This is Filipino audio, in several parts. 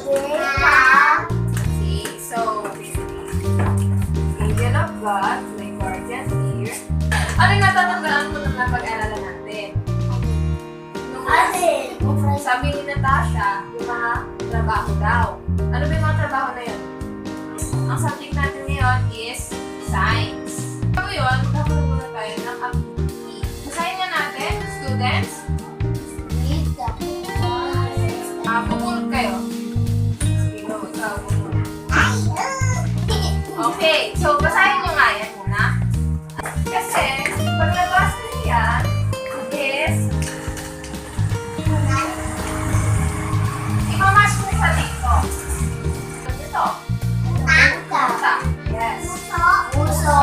Okay, so, angel of God, may guardian here. Ano yung natatanggalan mo nung napag-aralan natin? Sabi ni Natasha, yung mga trabaho daw. Ano ba yung mga trabaho na yun? Ang subject natin ngayon is science. So yun, magkakaroon muna tayo ng activity. Basahin nga natin, students. Pupulot kayo. Sige mo, ikaw muna. Okay, so basahin nyo nga yan muna. Kasi, pag nabasa nyo yan, is imamatch mo sa dito. Dito. Pusa. Yes. Puso.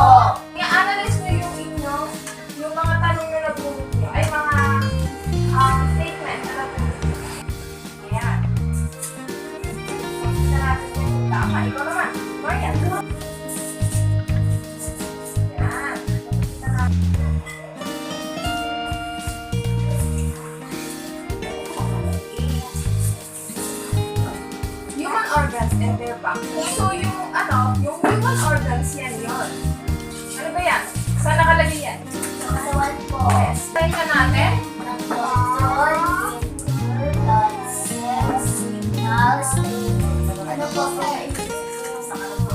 I-analyze nyo yung inyong, yung mga tanong na nabunod nyo, ay mga statement na nabunod nyo. Ayan. Kita natin yan kung tama. Ikaw naman. Marian, come on. Ayan. Kita natin. Human organs and their function. So, yung yung human organs yan yun. Ano ba yan? Saan nakalagay yan? Yes. Tayo na natin.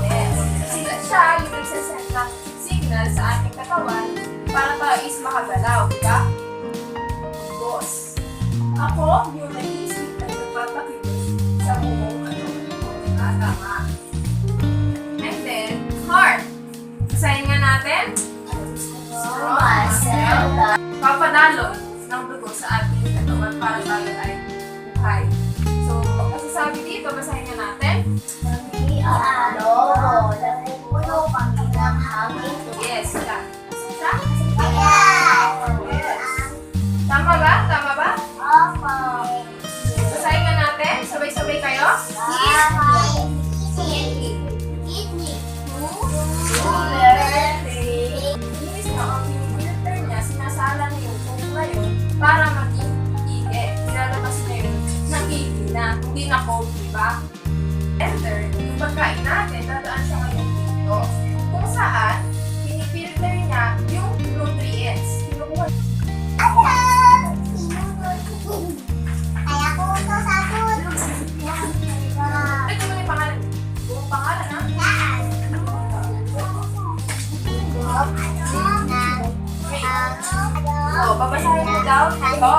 Yes. Siya yung nagsasend ng signal sa ating katawan para tayo is makagalaw, di ba? Boss. Ako, yung nag-iisip at nagpapakilos sa buong tama. And then, heart. Basahin nga natin. Papadalon ng dugo sa ating katawan para tayo ay buhay. So, kasi sabi dito, basahin nga natin. Yes, siya. Siya? Yes. Tama ba? Tama ba? Basahin nga natin. Sabay-sabay kayo. Sinasala niya yung kung ngayon para maging ige. Nilalabas niya yun ng ige na, hindi na cold, diba? Enter, yung pagkain natin, dadaan siya ngayon dito. Kung saan, pinifilter niya yung nutrients. Kinukuha. Ay, kung may pangalan. Buong pangalan, ha? Oh, babasahin mo daw. Ito.